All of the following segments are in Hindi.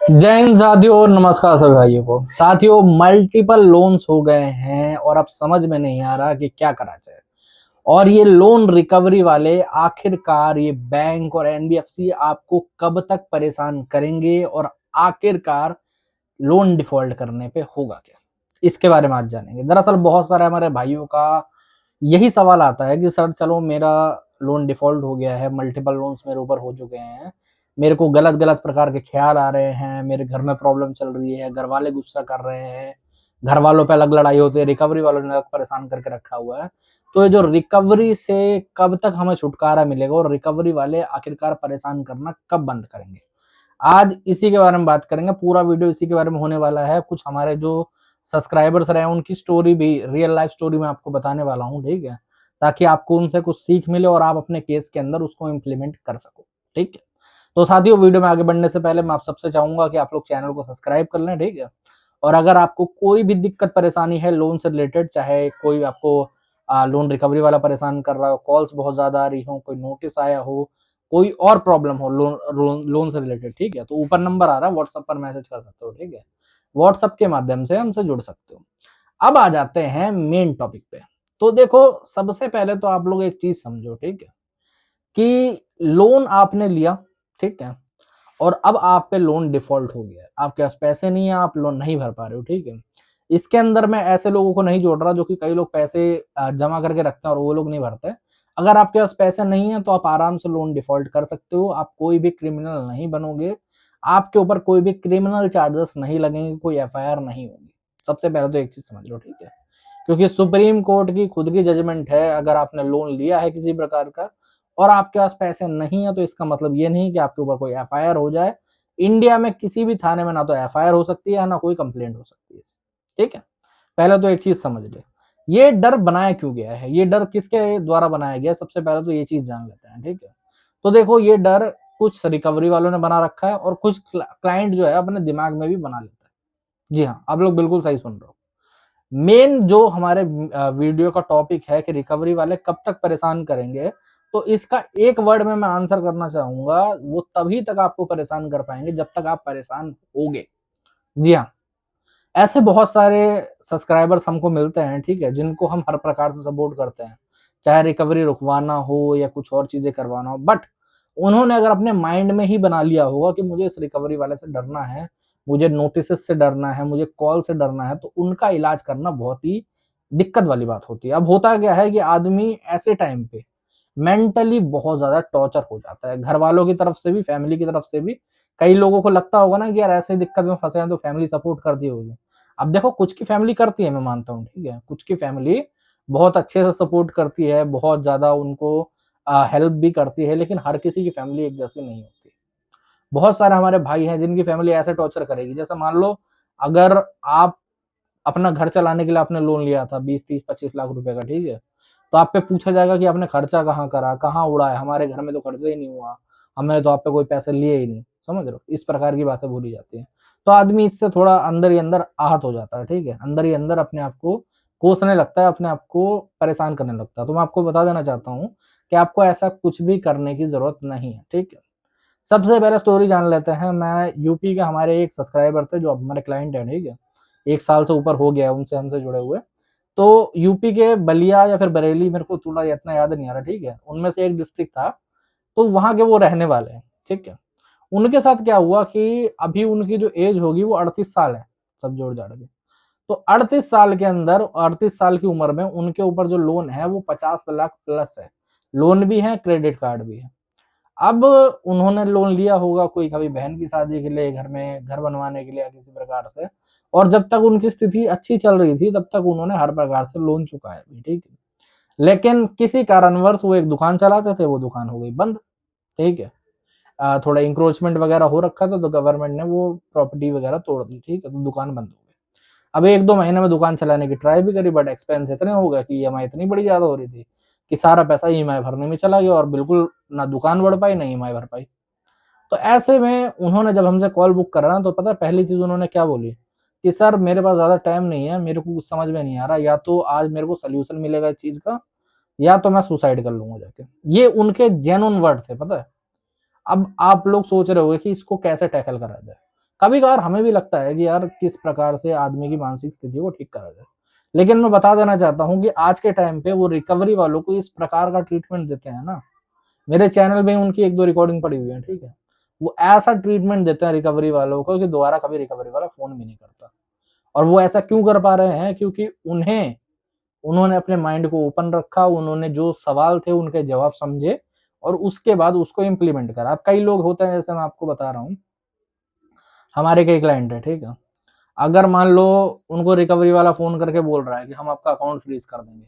जय हिंद साथियों और नमस्कार सभी भाइयों को। साथियों, मल्टीपल लोन्स हो गए हैं और अब समझ में नहीं आ रहा कि क्या करा जाए। और ये लोन रिकवरी वाले आखिरकार ये बैंक और एनबीएफसी आपको कब तक परेशान करेंगे और आखिरकार लोन डिफॉल्ट करने पे होगा क्या, इसके बारे में आज जानेंगे। दरअसल बहुत सारे हमारे भाइयों का यही सवाल आता है कि सर चलो मेरा लोन डिफॉल्ट हो गया है, मल्टीपल लोन्स मेरे ऊपर हो चुके हैं, मेरे को गलत गलत प्रकार के ख्याल आ रहे हैं, मेरे घर में प्रॉब्लम चल रही है, घर वाले गुस्सा कर रहे हैं, घर वालों पे अलग लड़ाई होती है, रिकवरी वालों ने अलग परेशान करके रखा हुआ है। तो ये जो रिकवरी से कब तक हमें छुटकारा मिलेगा और रिकवरी वाले आखिरकार परेशान करना कब बंद करेंगे, आज इसी के बारे में बात करेंगे। पूरा वीडियो इसी के बारे में होने वाला है। कुछ हमारे जो सब्सक्राइबर्स रहे उनकी स्टोरी भी, रियल लाइफ स्टोरी मैं आपको बताने वाला हूँ, ठीक है, ताकि आपको उनसे कुछ सीख मिले और आप अपने केस के अंदर उसको इम्प्लीमेंट कर सको। ठीक है, तो साथियों वीडियो में आगे बढ़ने से पहले मैं आप सबसे चाहूंगा कि आप लोग चैनल को सब्सक्राइब कर लें, ठीक है। और अगर आपको कोई भी दिक्कत परेशानी है लोन से रिलेटेड, चाहे कोई आपको लोन रिकवरी वाला परेशान कर रहा हो, कॉल्स बहुत ज्यादा आ रही हो, कोई नोटिस आया हो, कोई और प्रॉब्लम हो लोन से रिलेटेड, ठीक है, तो ऊपर नंबर आ रहा है, व्हाट्सएप पर मैसेज कर सकते हो, ठीक है। व्हाट्सएप के माध्यम से हमसे जुड़ सकते हो। अब आ जाते हैं मेन टॉपिक पे। तो देखो, सबसे पहले तो आप लोग एक चीज समझो, ठीक है, कि लोन आपने लिया, ठीक है, और अब आप पे लोन डिफॉल्ट हो गया है, आपके पास पैसे नहीं है, आप लोन नहीं भर पा रहे हो, ठीक है। इसके अंदर मैं ऐसे लोगों को नहीं जोड़ रहा जो कि कई लोग पैसे जमा करके रखते हैं और वो लोग नहीं भरते। अगर आपके पास पैसे नहीं है तो आप आराम से लोन डिफॉल्ट कर सकते हो, आप कोई भी क्रिमिनल नहीं बनोगे, आपके ऊपर कोई भी क्रिमिनल चार्जेस नहीं लगेंगे, कोई एफआईआर नहीं होगी। सबसे पहले तो एक चीज समझ लो, ठीक है, क्योंकि सुप्रीम कोर्ट की खुद की जजमेंट है। अगर आपने लोन लिया है किसी प्रकार का और आपके पास पैसे नहीं है तो इसका मतलब ये नहीं कि आपके ऊपर कोई एफआईआर हो जाए। इंडिया में किसी भी थाने में ना तो एफआईआर हो सकती है ना कोई कंप्लेंट हो सकती है, ठीक है। पहले तो एक चीज समझ ले, ये डर बनाया क्यों गया है, ये डर किसके द्वारा बनाया गया है, सबसे पहले तो ये चीज जान लेते हैं, ठीक है। तो देखो, ये डर कुछ रिकवरी वालों ने बना रखा है और कुछ क्लाइंट जो है अपने दिमाग में भी बना लेता है। जी हाँ, आप लोग बिल्कुल सही सुन रहे हो। मेन जो हमारे वीडियो का टॉपिक है कि रिकवरी वाले कब तक परेशान करेंगे, तो इसका एक वर्ड में मैं आंसर करना चाहूंगा, वो तभी तक आपको परेशान कर पाएंगे जब तक आप परेशान होगे। जी हाँ, ऐसे बहुत सारे सब्सक्राइबर्स हमको मिलते हैं, ठीक है, जिनको हम हर प्रकार से सपोर्ट करते हैं, चाहे रिकवरी रुकवाना हो या कुछ और चीजें करवाना हो। बट उन्होंने अगर अपने माइंड में ही बना लिया होगा कि मुझे इस रिकवरी वाले से डरना है, मुझे नोटिस से डरना है, मुझे कॉल से डरना है, तो उनका इलाज करना बहुत ही दिक्कत वाली बात होती है। अब होता क्या है कि आदमी ऐसे टाइम पे मेंटली बहुत ज्यादा टॉर्चर हो जाता है, घर वालों की तरफ से भी, फैमिली की तरफ से भी। कई लोगों को लगता होगा ना कि यार ऐसे दिक्कत में फंसे हैं तो फैमिली सपोर्ट करती होगी। अब देखो, कुछ की फैमिली करती है, मैं मानता हूँ, ठीक है, कुछ की फैमिली बहुत अच्छे से सपोर्ट करती है, बहुत ज्यादा उनको हेल्प भी करती है, लेकिन हर किसी की फैमिली एक जैसी नहीं होती। बहुत सारे हमारे भाई हैं जिनकी फैमिली ऐसे टॉर्चर करेगी, जैसे मान लो अगर आप अपना घर चलाने के लिए आपने लोन लिया था 20 30 25 लाख रुपए का, ठीक है, तो आप पे पूछा जाएगा कि आपने खर्चा कहाँ करा, कहाँ उड़ाया, हमारे घर में तो खर्चा ही नहीं हुआ, हमने तो आप पे कोई पैसे लिए ही नहीं, समझ रहे हो, इस प्रकार की बातें बोली जाती हैं। तो आदमी इससे थोड़ा अंदर ही अंदर आहत हो जाता है, ठीक है, अंदर ही अंदर अपने आप को कोसने लगता है, अपने आप को परेशान करने लगता है। तो मैं आपको बता देना चाहता हूँ कि आपको ऐसा कुछ भी करने की जरूरत नहीं है, ठीक है। सबसे पहले स्टोरी जान लेते हैं। मैं यूपी के, हमारे एक सब्सक्राइबर थे जो अब हमारे क्लाइंट है, ठीक है, 1 साल से ऊपर हो गया है उनसे, हमसे जुड़े हुए। तो यूपी के बलिया या फिर बरेली, मेरे को थोड़ा इतना याद नहीं आ रहा, ठीक है, उनमें से एक डिस्ट्रिक्ट था। तो वहां के वो रहने वाले हैं, ठीक है। उनके साथ क्या हुआ कि अभी उनकी जो एज होगी वो 38 साल है, सब जोड़ जाड़ के। तो 38 साल के अंदर, 38 साल की उम्र में उनके ऊपर जो लोन है वो 50 लाख प्लस है। लोन भी है, क्रेडिट कार्ड भी है। अब उन्होंने लोन लिया होगा कोई, कभी बहन की शादी के लिए, घर में घर बनवाने के लिए या किसी प्रकार से, और जब तक उनकी स्थिति अच्छी चल रही थी तब तक उन्होंने हर प्रकार से लोन चुकाया भी, ठीक है। लेकिन किसी कारणवश वो एक दुकान चलाते थे, वो दुकान हो गई बंद, ठीक है। थोड़ा इंक्रोचमेंट वगैरह हो रखा था तो गवर्नमेंट ने वो प्रॉपर्टी वगैरह तोड़ दी, ठीक है, तो दुकान बंद हो गई। अब 1 2 महीने में दुकान चलाने की ट्राई भी करी, बट एक्सपेंस इतने हो गए कि ईएमआई इतनी बड़ी ज्यादा हो रही थी कि सारा पैसा ईएमआई भरने में चला गया और बिल्कुल ना दुकान बढ़ पाई ना ईएमआई भर पाई। तो ऐसे में उन्होंने जब हमसे कॉल बुक करा ना, तो पता है पहली चीज उन्होंने क्या बोली कि सर मेरे पास ज्यादा टाइम नहीं है, मेरे को कुछ समझ में नहीं आ रहा, या तो आज मेरे को सोल्यूशन मिलेगा इस चीज का, या तो मैं सुसाइड कर लूंगा जाके। ये उनके जेन्युइन वर्ड थे, पता है। अब आप लोग सोच रहे होगे कि इसको कैसे टैकल करा जाए। कभी कभार हमें भी लगता है कि यार किस प्रकार से आदमी की मानसिक स्थिति को ठीक करा जाए, लेकिन मैं बता देना चाहता हूँ कि आज के टाइम पे वो रिकवरी वालों को इस प्रकार का ट्रीटमेंट देते हैं ना, मेरे चैनल में उनकी 1-2 रिकॉर्डिंग पड़ी हुई है, ठीक है। वो ऐसा ट्रीटमेंट देते हैं रिकवरी वालों को कि दोबारा कभी रिकवरी वाला फ़ोन भी नहीं करता। और वो ऐसा क्यों कर पा रहे हैं? क्योंकि उन्होंने अपने माइंड को ओपन रखा, उन्होंने जो सवाल थे उनके जवाब समझे और उसके बाद उसको इम्प्लीमेंट करा। अब कई लोग होते हैं, जैसे मैं आपको बता रहा हूँ, हमारे कई क्लाइंट है, ठीक है। अगर मान लो उनको रिकवरी वाला फ़ोन करके बोल रहा है कि हम आपका अकाउंट फ्रीज़ कर देंगे।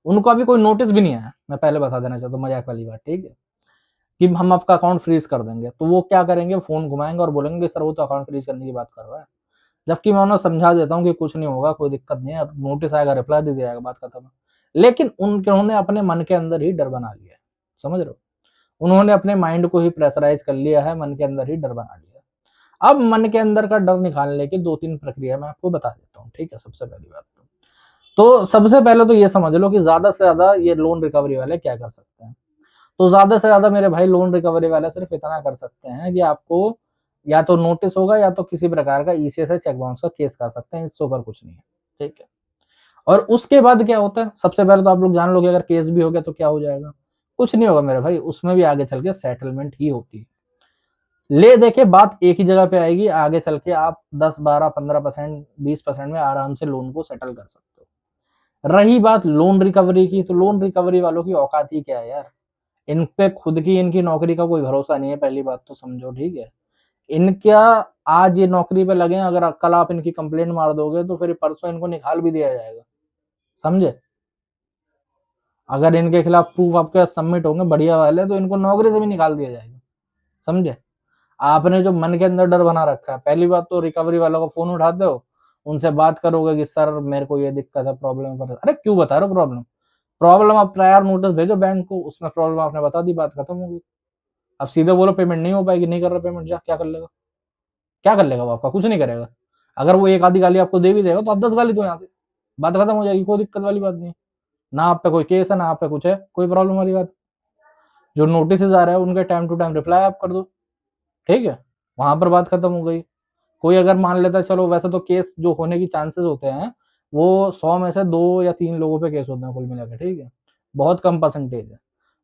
उनको अभी कोई नोटिस भी नहीं आया, मैं पहले बता देना चाहता हूँ, मज़ाक वाली बात, ठीक है। कि हम आपका अकाउंट फ्रीज़ कर देंगे, तो वो क्या करेंगे, फ़ोन घुमाएँगे और बोलेंगे सर वो तो अकाउंट फ्रीज़ करने की बात कर रहा है। जबकि मैं उन्हें समझा देता हूँ कि कुछ नहीं होगा, कोई दिक्कत नहीं है, अब नोटिस आएगा, रिप्लाई दे दिया जाएगा, बात खत्म है। लेकिन उन्होंने अपने मन के अंदर ही डर बना लिया है, समझ रहे हो? उन्होंने अपने माइंड को ही प्रेशराइज़ कर लिया है, मन के अंदर ही डर बना लिया है। अब मन के अंदर का डर निकालने की 2-3 प्रक्रिया मैं आपको बता देता हूँ, ठीक है? सबसे पहली बात तो सबसे पहले तो ये समझ लो कि ज़्यादा से ज़्यादा ये लोन रिकवरी वाले क्या कर सकते हैं। तो ज़्यादा से ज़्यादा मेरे भाई लोन रिकवरी वाले सिर्फ़ इतना कर सकते हैं कि आपको या तो नोटिस होगा या तो किसी प्रकार का ईसीएस या चेक बाउंस का केस कर सकते हैं, इससे ऊपर कुछ नहीं है, ठीक है। और उसके बाद क्या होता है, सबसे पहले तो आप लोग जान लो कि अगर केस भी हो गया तो क्या हो जाएगा? कुछ नहीं होगा मेरे भाई, उसमें भी आगे चल के सेटलमेंट ही होती है। ले देखिए बात एक ही जगह पे आएगी, आगे चल के आप 10, 12, 15%, 20% में आराम से लोन को सेटल कर सकते हो। रही बात लोन रिकवरी की, तो लोन रिकवरी वालों की औकात ही क्या है यार? इन पे खुद की इनकी नौकरी का कोई भरोसा नहीं है, पहली बात तो समझो, ठीक है। इनका आज ये नौकरी पे लगे हैं, अगर कल आप इनकी कंप्लेंट मार दोगे तो फिर परसों इनको निकाल भी दिया जाएगा, समझे? अगर इनके खिलाफ प्रूफ आपके पास सबमिट होंगे बढ़िया वाले तो इनको नौकरी से भी निकाल दिया जाएगा, समझे? आपने जो मन के अंदर डर बना रखा है, पहली बात तो रिकवरी वालों का फ़ोन उठाते हो, उनसे बात करोगे कि सर मेरे को ये दिक्कत है, प्रॉब्लम है। अरे क्यों बता रहे हो प्रॉब्लम? प्रॉब्लम आप प्रायर नोटिस भेजो बैंक को, उसमें प्रॉब्लम आपने बता दी, बात खत्म हो गई। अब सीधे बोलो पेमेंट नहीं हो पाएगी, नहीं कर रहा पेमेंट, जा क्या कर लेगा? क्या कर लेगा वो आपका? कुछ नहीं करेगा। अगर वो एक आधी गाली आपको दे भी देगा तो आप 10 गाली दो यहाँ से, बात खत्म हो जाएगी, कोई दिक्कत वाली बात नहीं है। ना आप पे कोई केस है, ना आप पे कुछ है, कोई प्रॉब्लम वाली बात। जो नोटिसेज़ आ रहे हैं उनके टाइम टू टाइम रिप्लाई आप कर दो, ठीक है? वहाँ पर बात खत्म हो गई। कोई अगर मान लेता है, चलो वैसे तो केस जो होने की चांसेस होते हैं, वो 100 में से 2 या 3 लोगों पे केस होते हैं कुल मिला के, ठीक है? बहुत कम परसेंटेज है।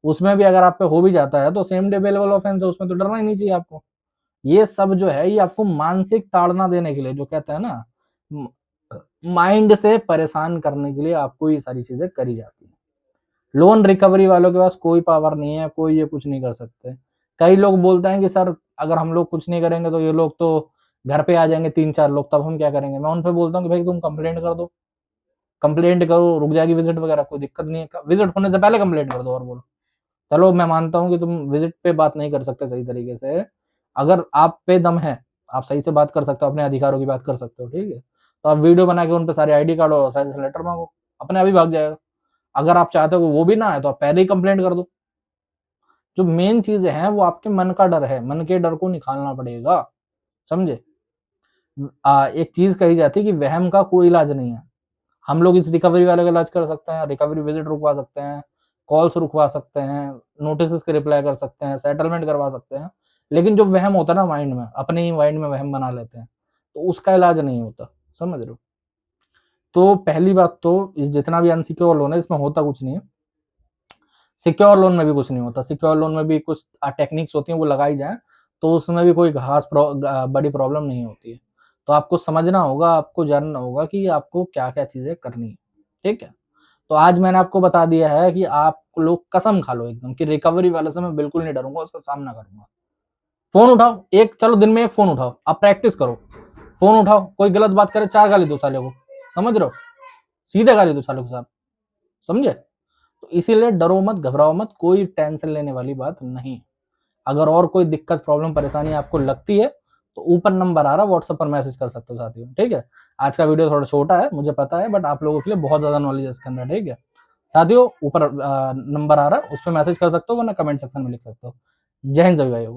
उसमें भी अगर आप पे हो भी जाता है तो सेम डे बेलेबल ऑफेंस है, उसमें तो डरना ही नहीं चाहिए आपको। ये सब जो है ये आपको मानसिक ताड़ना देने के लिए, जो कहते हैं ना, म माइंड से परेशान करने के लिए आपको ये सारी चीज़ें करी जाती हैं। लोन रिकवरी वालों के पास कोई पावर नहीं है, कोई ये कुछ नहीं कर सकते। कई लोग बोलते हैं कि सर अगर हम लोग कुछ नहीं करेंगे तो ये लोग तो घर पे आ जाएँगे 3-4 लोग, तब हम क्या करेंगे? मैं उन पे बोलता हूँ कि भाई तुम कंप्लेंट कर दो। कंप्लेंट करो, रुक जाएगी विज़िट वगैरह, कोई दिक्कत नहीं है। विज़िट होने से पहले कंप्लेंट कर दो और बोलो। चलो मैं मानता हूँ कि तुम विज़िट पे बात नहीं कर सकते सही तरीके से। अगर आप पे दम है, आप सही से बात कर सकते हो, अपने अधिकारों की बात कर सकते हो, ठीक है? तो आप वीडियो बना के उन पे सारे आईडी कार्ड और साइन लेटर माँगो, अपने आप ही भाग जाएगा। अगर आप चाहते हो कि वो भी ना आए तो आप पहले ही कंप्लेंट कर दो। जो मेन चीज़ें हैं वो आपके मन का डर है, मन के डर को निकालना पड़ेगा, समझे? एक चीज़ कही जाती है कि वहम का कोई इलाज नहीं है। हम लोग इस रिकवरी वाले का इलाज कर सकते हैं, रिकवरी विज़िट रुकवा सकते हैं, कॉल्स रुकवा सकते हैं, नोटिसेज़ के रिप्लाई कर सकते हैं, सेटलमेंट करवा सकते हैं। लेकिन जो वहम होता है ना माइंड में, अपने ही माइंड में वहम बना लेते हैं, तो उसका इलाज नहीं होता, समझ रहे हो? तो पहली बात तो ये जितना भी अनसिक्योर लोन है इसमें होता कुछ नहीं है। सिक्योर लोन में भी कुछ नहीं होता, सिक्योर लोन में भी कुछ टेक्निक्स होती हैं वो लगाई जाएँ, तो उसमें भी कोई ख़ास बड़ी प्रॉब्लम नहीं होती है। तो आपको समझना होगा, आपको जानना होगा कि आपको क्या-क्या चीज़ें करनी है, ठीक है? तो आज मैंने आपको बता दिया है कि आप लोग कसम खा लो एकदम कि रिकवरी वाले से मैं बिल्कुल नहीं डरूँगा, उसका सामना करूँगा। फ़ोन उठाओ, एक चलो दिन में 1 फ़ोन उठाओ, आप प्रैक्टिस करो। फ़ोन उठाओ, कोई गलत बात करे 4 गाली दो साले को, समझ रहे हो? सीधे गाली दो साले को साहब, समझे? तो इसीलिए डरो मत, घबराओ मत, कोई टेंशन लेने वाली बात नहीं। अगर और कोई दिक्कत, प्रॉब्लम, परेशानी आपको लगती है, तो ऊपर नंबर आ रहा है, व्हाट्सएप पर मैसेज कर सकते हो साथियों, ठीक है? आज का वीडियो थोड़ा छोटा है, मुझे पता है, बट आप लोगों के लिए बहुत ज़्यादा नॉलेज है इसके अंदर, ठीक है? साथियों ऊपर नंबर आ रहा है, उस पे मैसेज कर सकते हो वरना कमेंट सेक्शन में लिख सकते हो। जय हिंद सभी भाइयों को।